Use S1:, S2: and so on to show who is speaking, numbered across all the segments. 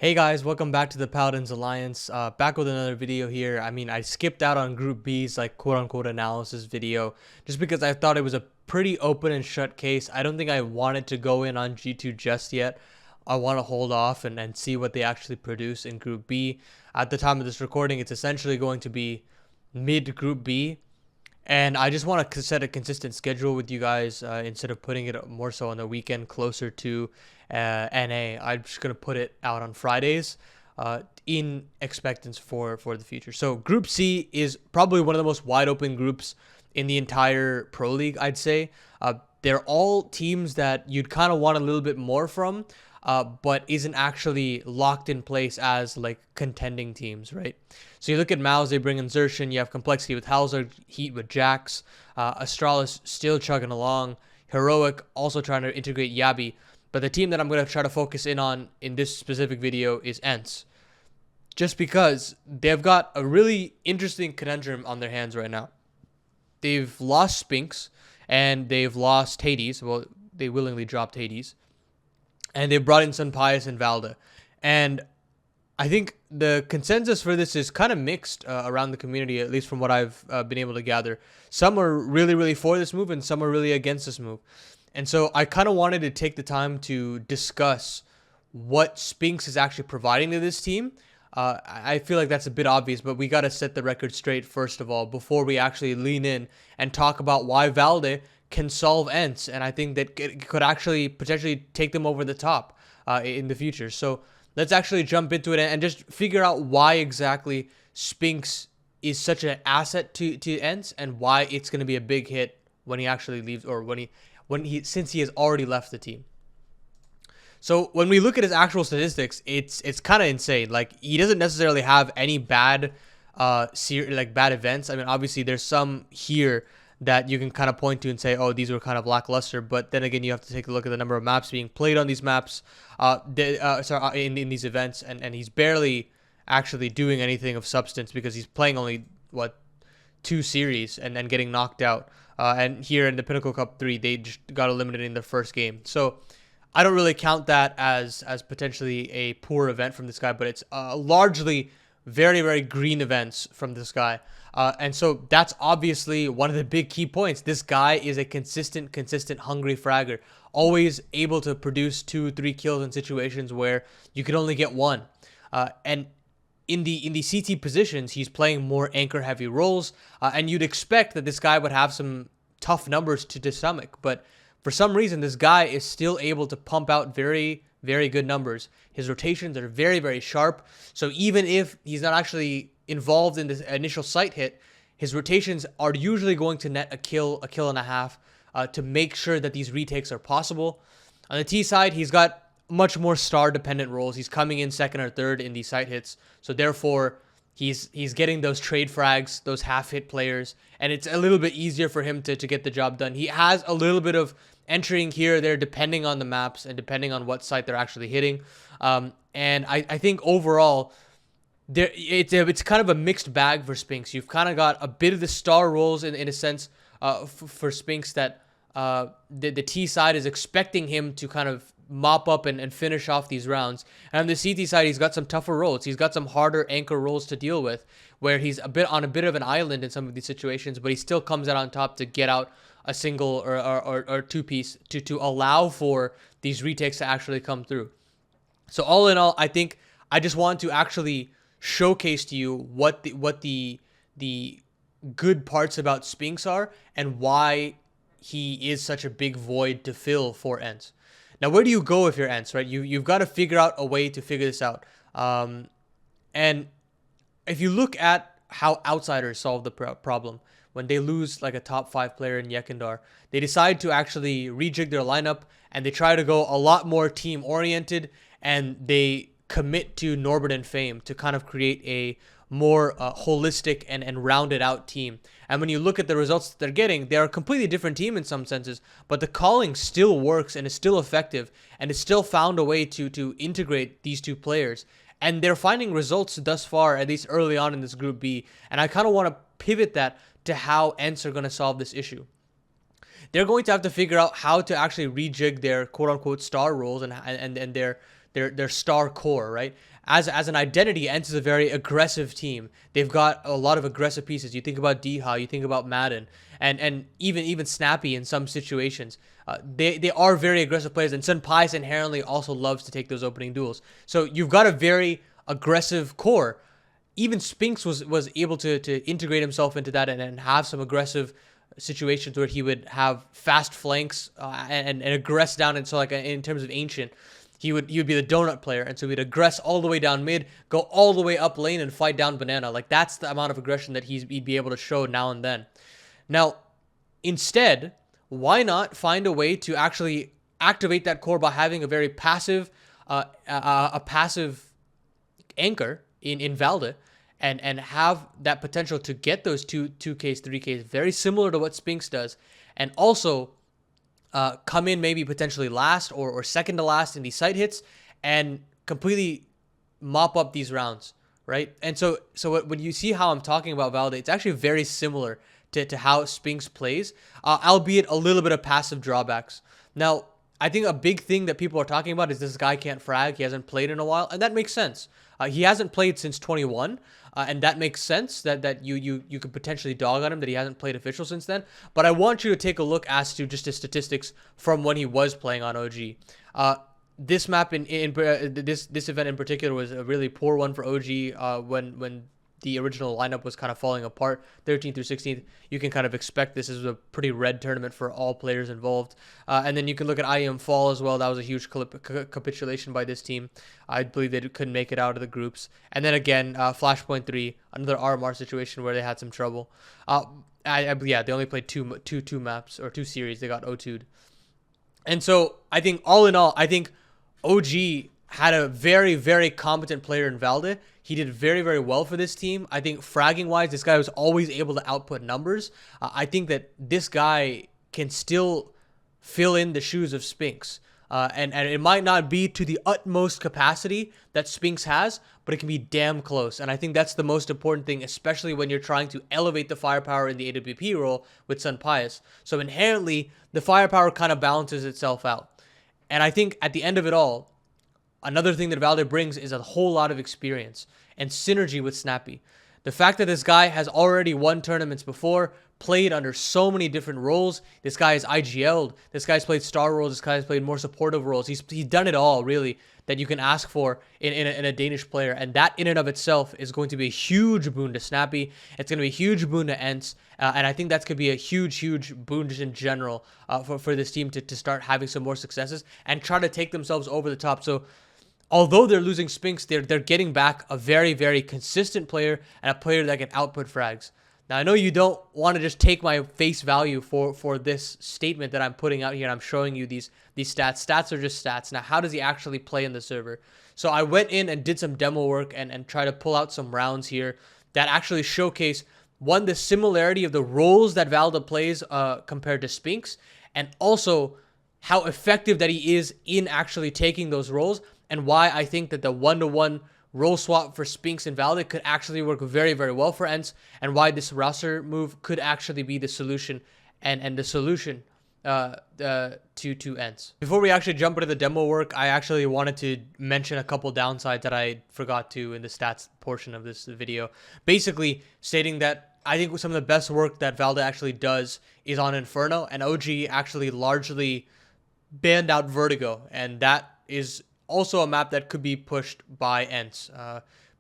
S1: Hey guys, welcome back to the Paladin's Alliance. Back with another video here. I skipped out on Group B's like quote-unquote analysis video just because I thought it was a pretty open and shut case. I don't think I wanted to go in on G2 just yet. I want to hold off and see what they actually produce in Group B. At the time of this recording, it's essentially going to be mid-Group B. And I just want to set a consistent schedule with you guys instead of putting it more so on the weekend closer to NA. I'm just going to put it out on Fridays in expectance for the future. So Group C is probably one of the most wide open groups in the entire Pro League, I'd say. They're all teams that you'd kind of want a little bit more from, but isn't actually locked in place as like contending teams, right? So you look at Mouse, they bring insertion. You have complexity with Hauser, Heat with Jax, Astralis still chugging along, Heroic also trying to integrate Yabi. But the team that I'm going to try to focus in on in this specific video is ENCE. Just because they've got a really interesting conundrum on their hands right now. They've lost Spinx and they've lost Hades. Well, they willingly dropped Hades. And they've brought in Pius and Valde. And I think the consensus for this is kind of mixed around the community, at least from what I've been able to gather. Some are really, really for this move and some are really against this move. And so I kind of wanted to take the time to discuss what Spinx is actually providing to this team. I feel like that's a bit obvious, but we got to set the record straight first of all before we actually lean in and talk about why Valde can solve ENCE. And I think that it could actually potentially take them over the top in the future. So let's actually jump into it and just figure out why exactly Spinx is such an asset to ENCE and why it's going to be a big hit when he actually leaves, or since he has already left the team. So when we look at his actual statistics, it's kind of insane. Like, he doesn't necessarily have any bad bad events. I mean, obviously there's some here that you can kind of point to and say, oh, these were kind of lackluster. But then again, you have to take a look at the number of maps being played on these maps, in these events, and he's barely actually doing anything of substance because he's playing only 2 series and then getting knocked out. And here in the Pinnacle Cup 3, they just got eliminated in their first game. So I don't really count that as potentially a poor event from this guy, but it's largely very, very green events from this guy. And so that's obviously one of the big key points. This guy is a consistent, hungry fragger, always able to produce 2-3 kills in situations where you could only get 1. And in the CT positions, he's playing more anchor-heavy roles, and you'd expect that this guy would have some tough numbers to stomach. But for some reason, this guy is still able to pump out very, very good numbers. His rotations are very, very sharp. So even if he's not actually involved in this initial sight hit, his rotations are usually going to net a kill and a half to make sure that these retakes are possible. On the T side, he's got much more star-dependent roles. He's coming in second or third in these sight hits. So therefore, he's getting those trade frags, those half-hit players, and it's a little bit easier for him to get the job done. He has a little bit of entering here or there depending on the maps and depending on what site they're actually hitting. And I think overall, it's kind of a mixed bag for Spinx. You've kind of got a bit of the star roles in a sense for Spinx that the T side is expecting him to kind of mop up and finish off these rounds. And on the CT side, he's got some tougher roles. He's got some harder anchor roles to deal with, where he's on a bit of an island in some of these situations, but he still comes out on top to get out a single or 2-piece to allow for these retakes to actually come through. So all in all, I think I just want to actually showcase to you what the good parts about Spinx are and why he is such a big void to fill for ENCE. Now, where do you go if you're ENCE, right? You've got to figure out a way to figure this out. And if you look at how outsiders solve the problem, when they lose like a top 5 player in Yekindar, they decide to actually rejig their lineup and they try to go a lot more team oriented, and they commit to Norbert and Fame to kind of create a more holistic and rounded out team. And when you look at the results that they're getting, they're a completely different team in some senses, but the calling still works and is still effective, and it's still found a way to integrate these 2 players. And they're finding results thus far, at least early on in this Group B. And I kind of want to pivot that to how ENCE are going to solve this issue. They're going to have to figure out how to actually rejig their quote-unquote star roles and their their star core, right? As an identity, ENCE is a very aggressive team. They've got a lot of aggressive pieces. You think about Deha, you think about Madden, and even Snappy in some situations. They are very aggressive players, and Senpais inherently also loves to take those opening duels. So you've got a very aggressive core. Even Spinx was able to integrate himself into that and have some aggressive situations where he would have fast flanks and aggress down. And so, like, in terms of Ancient, he would be the donut player, and so he'd aggress all the way down mid, go all the way up lane, and fight down Banana. Like, that's the amount of aggression that he'd be able to show now and then. Now, instead, why not find a way to actually activate that core by having a very passive, passive anchor in Valde, and have that potential to get those 2Ks, 3Ks, very similar to what Spinx does, and also come in maybe potentially last or second to last in these site hits and completely mop up these rounds, right? And so when you see how I'm talking about Valde, it's actually very similar to how Spinx plays, albeit a little bit of passive drawbacks. Now, I think a big thing that people are talking about is this guy can't frag. He hasn't played in a while, and that makes sense. He hasn't played since 21, and that makes sense that you could potentially dog on him that he hasn't played official since then. But I want you to take a look as to just his statistics from when he was playing on OG. This map this event in particular was a really poor one for OG when the original lineup was kind of falling apart. 13th through 16th, you can kind of expect this is a pretty red tournament for all players involved. And then you can look at IEM Fall as well. That was a huge capitulation by this team. I believe they couldn't make it out of the groups. And then again, Flashpoint 3, another RMR situation where they had some trouble. Yeah, they only played two maps or 2 series. They got O2'd. And so I think all in all, I think OG had a very, very competent player in Valde. He did very, very well for this team. I think fragging-wise, this guy was always able to output numbers. I think that this guy can still fill in the shoes of Spinx. And it might not be to the utmost capacity that Spinx has, but it can be damn close. And I think that's the most important thing, especially when you're trying to elevate the firepower in the AWP role with Senpais. So inherently, the firepower kind of balances itself out. And I think at the end of it all, another thing that Valde brings is a whole lot of experience and synergy with Snappy. The fact that this guy has already won tournaments before, played under so many different roles. This guy is IGL'd. This guy's played star roles. This guy's played more supportive roles. He's done it all, really, that you can ask for in a Danish player. And that in and of itself is going to be a huge boon to Snappy. It's going to be a huge boon to ENCE. And I think that could be a huge, huge boon just in general for this team to start having some more successes and try to take themselves over the top. So although they're losing Spinx, they're getting back a very, very consistent player and a player that can output frags. Now, I know you don't want to just take my face value for this statement that I'm putting out here. I'm showing you these stats. Stats are just stats. Now, how does he actually play in the server? So I went in and did some demo work and try to pull out some rounds here that actually showcase, one, the similarity of the roles that Valde plays compared to Spinx, and also how effective that he is in actually taking those roles, and why I think that the one-to-one role swap for Spinx and Valde could actually work very, very well for ENCE, and why this roster move could actually be the solution and the solution to ENCE. Before we actually jump into the demo work, I actually wanted to mention a couple downsides that I forgot to in the stats portion of this video. Basically stating that I think some of the best work that Valde actually does is on Inferno, and OG actually largely banned out Vertigo, and that is also a map that could be pushed by ENCE.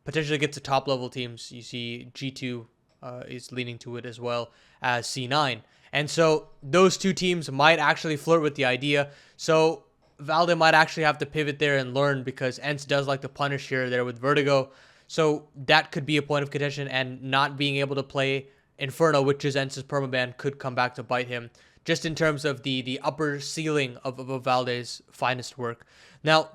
S1: Potentially gets to top level teams. You see G2 is leaning to it as well as C9. And so those two teams might actually flirt with the idea. So Valde might actually have to pivot there and learn, because ENCE does like to punish here there with Vertigo. So that could be a point of contention, and not being able to play Inferno, which is ENCE's permaban, could come back to bite him, just in terms of the upper ceiling of Valde's finest work. Now,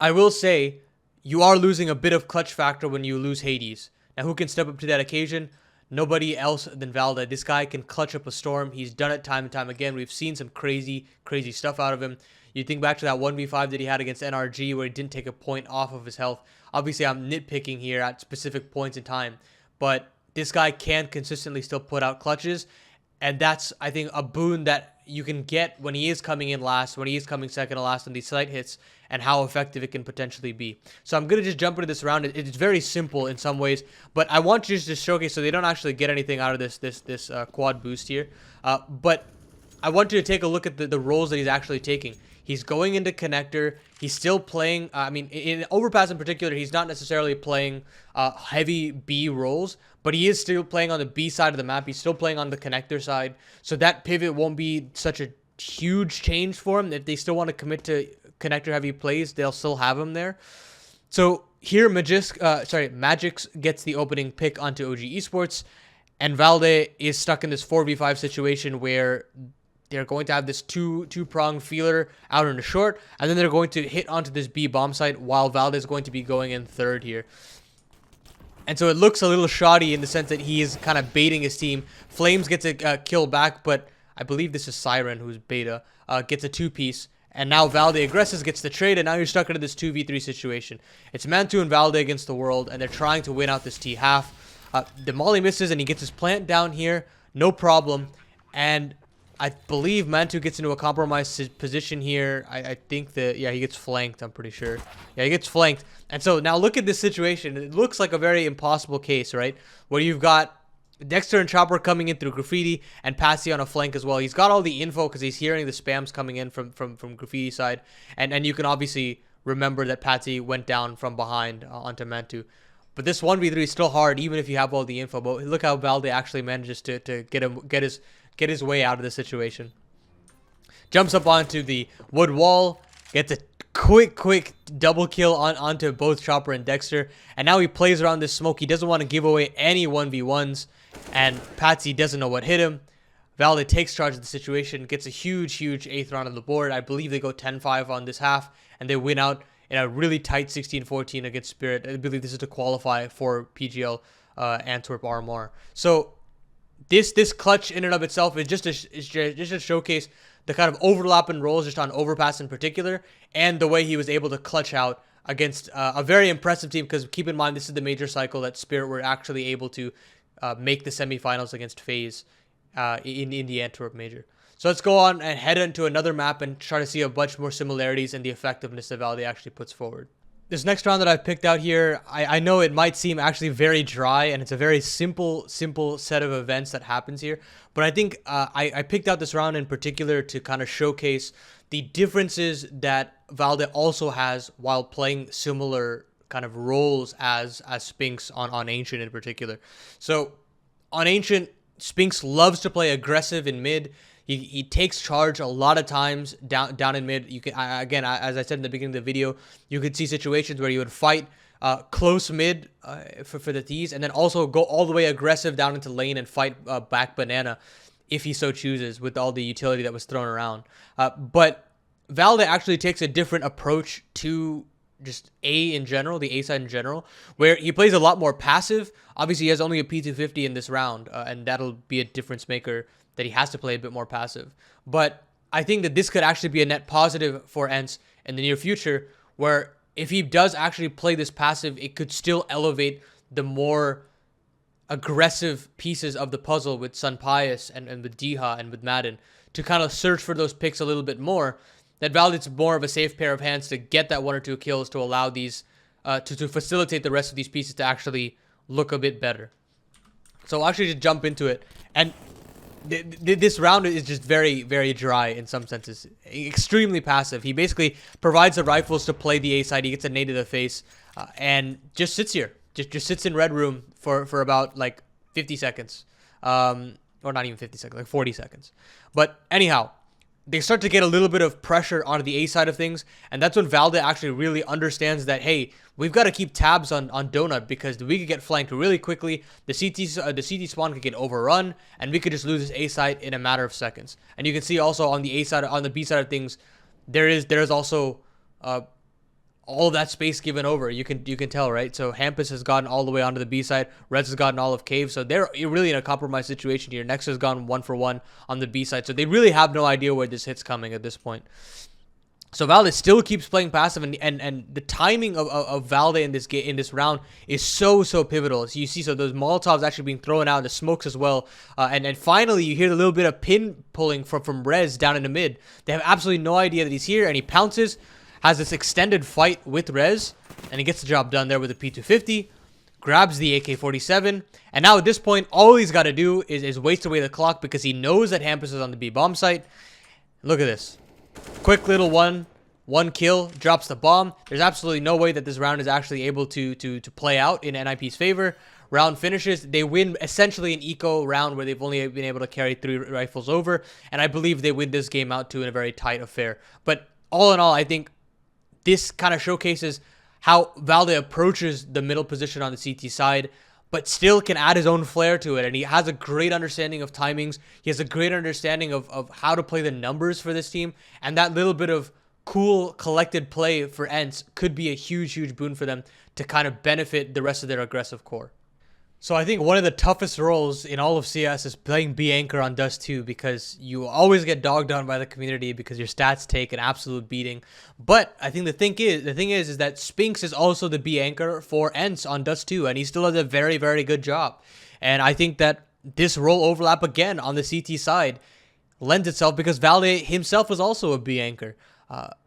S1: I will say, you are losing a bit of clutch factor when you lose Hades. Now, who can step up to that occasion? Nobody else than Valde. This guy can clutch up a storm. He's done it time and time again. We've seen some crazy, crazy stuff out of him. You think back to that 1v5 that he had against NRG, where he didn't take a point off of his health. Obviously, I'm nitpicking here at specific points in time, but this guy can consistently still put out clutches, and that's, I think, a boon that you can get when he is coming in last, when he is coming second to last on these slight hits, and how effective it can potentially be. So I'm going to just jump into this round. It's very simple in some ways, but I want you to just showcase so they don't actually get anything out of this quad boost here. But I want you to take a look at the roles that he's actually taking. He's going into connector. He's still playing. I mean, in overpass in particular, he's not necessarily playing heavy B roles, but he is still playing on the B side of the map. He's still playing on the connector side. So that pivot won't be such a huge change for him. If they still want to commit to connector heavy plays, they'll still have him there. So here, Magix gets the opening pick onto OG Esports, and Valde is stuck in this 4v5 situation where they're going to have this two-prong feeler out in the short, and then they're going to hit onto this B bomb site while Valde is going to be going in third here. And so it looks a little shoddy in the sense that he is kind of baiting his team. Flames gets a kill back, but I believe this is Siren, who's beta, gets a two-piece. And now Valde aggresses, gets the trade, and now you're stuck into this 2v3 situation. It's Mantu and Valde against the world, and they're trying to win out this T-half. The molly misses, and he gets his plant down here, no problem. And I believe Mantu gets into a compromised position here. I think that, yeah, he gets flanked, I'm pretty sure. Yeah, he gets flanked. And so now look at this situation. It looks like a very impossible case, right? Where you've got Dexter and Chopper coming in through Graffiti and Patsy on a flank as well. He's got all the info because he's hearing the spams coming in from Graffiti side. And you can obviously remember that Patsy went down from behind onto Mantu. But this 1v3 is still hard even if you have all the info. But look how Valde actually manages to get his way out of the situation. Jumps up onto the wood wall, gets a quick double kill onto both Chopper and Dexter, and now he plays around this smoke. He doesn't want to give away any 1v1s, and Patsy doesn't know what hit him. Valde takes charge of the situation, gets a huge 8th round on the board. I believe they go 10-5 on this half, and they win out in a really tight 16-14 against Spirit. I believe this is to qualify for PGL Antwerp RMR. So this clutch in and of itself is just a showcase the kind of overlap in roles just on overpass in particular, and the way he was able to clutch out against a very impressive team, because keep in mind this is the major cycle that Spirit were actually able to make the semifinals against FaZe in the Antwerp major. So let's go on and head into another map and try to see a bunch more similarities in the effectiveness that Valde actually puts forward. This next round that I've picked out here, I know it might seem actually very dry, and it's a very simple set of events that happens here. But I think I picked out this round in particular to kind of showcase the differences that Valde also has while playing similar kind of roles as Spinx on Ancient in particular. So on Ancient, Spinx loves to play aggressive in mid. He takes charge a lot of times down in mid. You can again, as I said in the beginning of the video, you could see situations where you would fight close mid for the T's, and then also go all the way aggressive down into lane and fight back banana if he so chooses with all the utility that was thrown around. But Valde actually takes a different approach to just A in general, the A side in general, where he plays a lot more passive. Obviously, he has only a P250 in this round, and that'll be a difference maker that he has to play a bit more passive. But I think that this could actually be a net positive for ENCE in the near future, where if he does actually play this passive, it could still elevate the more aggressive pieces of the puzzle with Sun Pius and with Diha and with Madden to kind of search for those picks a little bit more. That Valde's more of a safe pair of hands to get that 1 or 2 kills to allow these, to facilitate the rest of these pieces to actually look a bit better. So I'll actually just jump into it. And this round is just very dry in some senses. Extremely passive. He basically provides the rifles to play the A side. He gets a nade to the face and just sits here. Just sits in red room for about like 50 seconds. Or not even 50 seconds, like 40 seconds. But anyhow, they start to get a little bit of pressure onto the A side of things, and that's when Valde actually really understands that, hey, we've got to keep tabs on Donut, because we could get flanked really quickly, the CT spawn could get overrun, and we could just lose this A side in a matter of seconds. And you can see also on the A side, on the B side of things, there is also all of that space given over. You can tell, right? So Hampus has gotten all the way onto the B side. Reds has gotten all of Cave. So they're really in a compromised situation here. Next has gone 1 for 1 on the B side. So they really have no idea where this hit's coming at this point. So Valde still keeps playing passive, and the timing of Valde in this game, in this round, is so pivotal. So you see, so those Molotovs actually being thrown out, the smokes as well, and finally you hear a little bit of pin pulling from Rez down in the mid. They have absolutely no idea that he's here, and he pounces, has this extended fight with Rez, and he gets the job done there with a P250, grabs the AK-47, and now at this point, all he's got to do is waste away the clock because he knows that Hampus is on the B bomb site. Look at this. Quick little one kill, drops the bomb. There's absolutely no way that this round is actually able to play out in NIP's favor. Round finishes. They win essentially an eco round where they've only been able to carry 3 rifles over, and I believe they win this game out too in a very tight affair. But all in all, I think this kind of showcases how Valde approaches the middle position on the CT side, but still can add his own flair to it. And he has a great understanding of timings. He has a great understanding of how to play the numbers for this team. And that little bit of cool collected play for ENCE could be a huge boon for them to kind of benefit the rest of their aggressive core. So I think one of the toughest roles in all of CS is playing B anchor on Dust 2, because you always get dogged on by the community because your stats take an absolute beating. But I think the thing is that Spinx is also the B anchor for ENCE on Dust 2, and he still does a very good job. And I think that this role overlap again on the CT side lends itself because Valde himself was also a B anchor.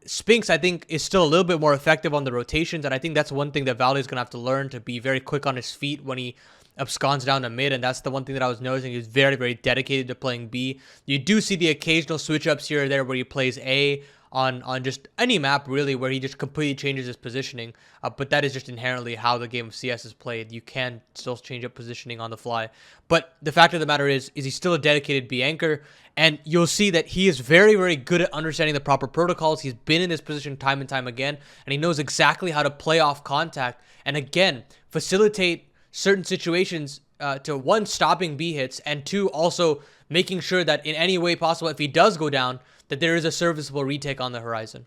S1: Spinx, I think, is still a little bit more effective on the rotations, and I think that's one thing that Valde is going to have to learn, to be very quick on his feet when he absconds down to mid, and that's the one thing that I was noticing. He's very dedicated to playing B. You do see the occasional switch ups here or there where he plays A on just any map, really, where he just completely changes his positioning, but that is just inherently how the game of CS is played. You can still change up positioning on the fly, but the fact of the matter is he's still a dedicated B anchor, and you'll see that he is very good at understanding the proper protocols. He's been in this position time and time again, and he knows exactly how to play off contact and, again, facilitate certain situations to, one, stopping B hits, and two, also making sure that in any way possible, if he does go down, that there is a serviceable retake on the horizon.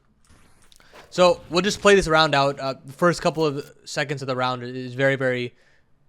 S1: So we'll just play this round out. The first couple of seconds of the round is very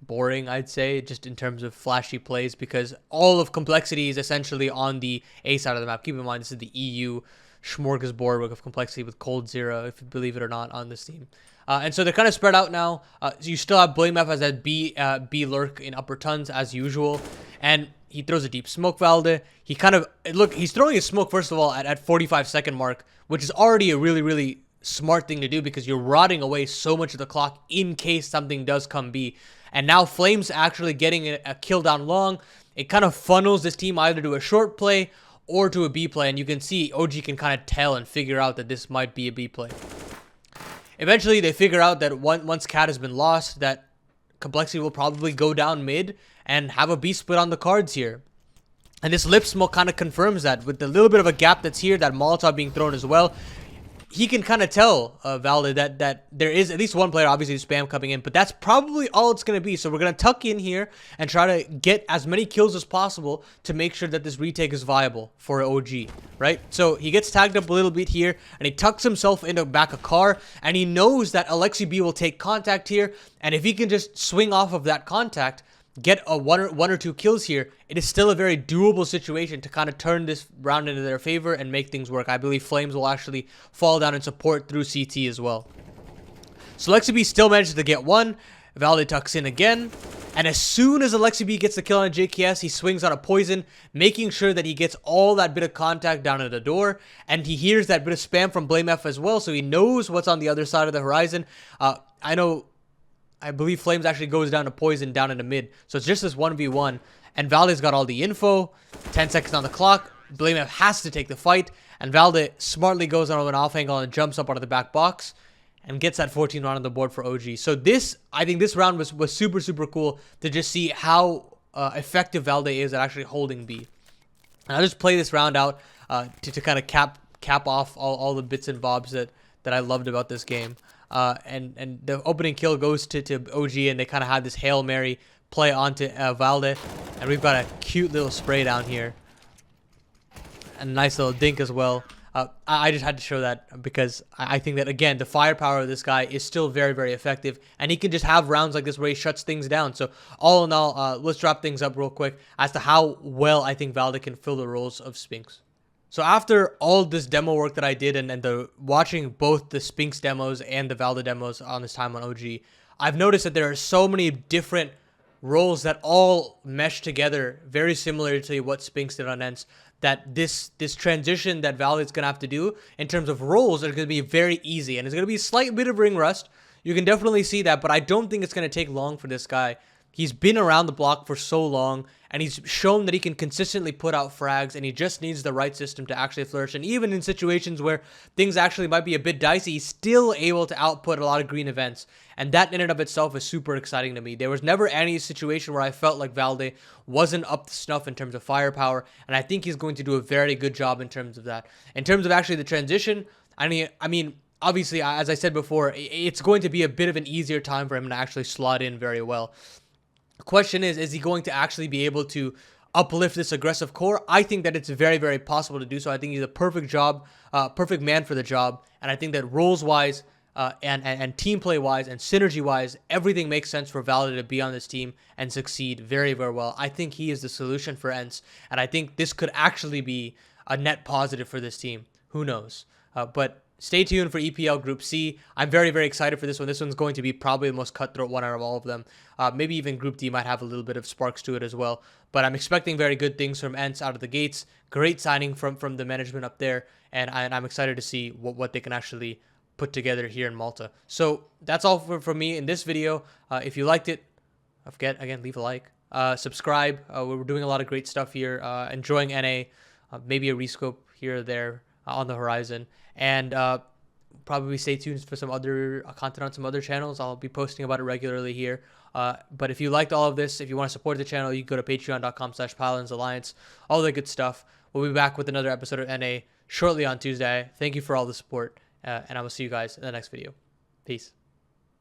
S1: boring, I'd say, just in terms of flashy plays, because all of complexity is essentially on the A side of the map. Keep in mind, this is the EU smorgasbord of complexity with Cold Zero, if you believe it or not, on this team. And so they're kind of spread out now. So you still have BlameF as that B lurk in upper tons as usual, and he throws a deep smoke. Valde, he kind of he's throwing his smoke first of all at 45-second mark, which is already a really smart thing to do because you're rotting away so much of the clock in case something does come B. And now Flames actually getting a kill down long. It kind of funnels this team either to a short play or to a B play, and you can see OG can kind of tell and figure out that this might be a B play. Eventually, they figure out that once Cat has been lost, that complexity will probably go down mid and have a B split on the cards here. And this lip smoke kind of confirms that with the little bit of a gap that's here, that Molotov being thrown as well. He can kind of tell Valde that there is at least one player, obviously, spam coming in, but that's probably all it's going to be. So we're going to tuck in here and try to get as many kills as possible to make sure that this retake is viable for OG, right? So he gets tagged up a little bit here, and he tucks himself into back a car, and he knows that Alexi B will take contact here, and if he can just swing off of that contact, get a one or two kills here, it is still a very doable situation to kind of turn this round into their favor and make things work. I believe Flames will actually fall down and support through CT as well. So Alexi B still manages to get one. Valde tucks in again, and as soon as Alexi B gets the kill on a JKS, he swings on a poison, making sure that he gets all that bit of contact down at the door, and he hears that bit of spam from BlameF as well, so he knows what's on the other side of the horizon. I believe Flames actually goes down to poison down in the mid. So it's just this 1v1. And Valde's got all the info. 10 seconds on the clock. BlameF has to take the fight. And Valde smartly goes on an off angle and jumps up out of the back box. And gets that 14 round on the board for OG. So I think this round was super cool to just see how effective Valde is at actually holding B. And I'll just play this round out to kind of cap off all the bits and bobs that I loved about this game. And the opening kill goes to OG, and they kind of had this Hail Mary play onto Valde, and we've got a cute little spray down here, and a nice little dink as well. I just had to show that because I think that, again, the firepower of this guy is still very effective, and he can just have rounds like this where he shuts things down. So all in all, let's drop things up real quick as to how well I think Valde can fill the roles of Spinx. So after all this demo work that I did and the watching both the Spinx demos and the Valde demos on this time on OG, I've noticed that there are so many different roles that all mesh together very similar to what Spinx did on ENCE, that this transition that Valde is going to have to do in terms of roles are going to be very easy, and it's going to be a slight bit of ring rust. You can definitely see that, but I don't think it's going to take long for this guy. He's been around the block for so long, and he's shown that he can consistently put out frags, and he just needs the right system to actually flourish. And even in situations where things actually might be a bit dicey, he's still able to output a lot of green events. And that in and of itself is super exciting to me. There was never any situation where I felt like Valde wasn't up to snuff in terms of firepower, and I think he's going to do a very good job in terms of that. In terms of actually the transition, I mean, obviously, as I said before, it's going to be a bit of an easier time for him to actually slot in very well. The question is he going to actually be able to uplift this aggressive core? I think that it's very, very possible to do so. I think he's a perfect man for the job. And I think that roles-wise and team play-wise and synergy-wise, everything makes sense for Valde to be on this team and succeed very, very well. I think he is the solution for ENCE. And I think this could actually be a net positive for this team. Who knows? But stay tuned for EPL Group C. I'm very, very excited for this one. This one's going to be probably the most cutthroat one out of all of them. Maybe even Group D might have a little bit of sparks to it as well. But I'm expecting very good things from ENCE out of the gates. Great signing from the management up there. And I'm excited to see what they can actually put together here in Malta. So that's all from me in this video. If you liked it, again, leave a like. Subscribe. We're doing a lot of great stuff here. Enjoying NA. Maybe a rescope here or there on the horizon. And probably stay tuned for some other content on some other channels. I'll be posting about it regularly here. But if you liked all of this, if you want to support the channel, you can go to patreon.com/Paladin'sAlliance. All the good stuff. We'll be back with another episode of NA shortly on Tuesday. Thank you for all the support. And I will see you guys in the next video. Peace.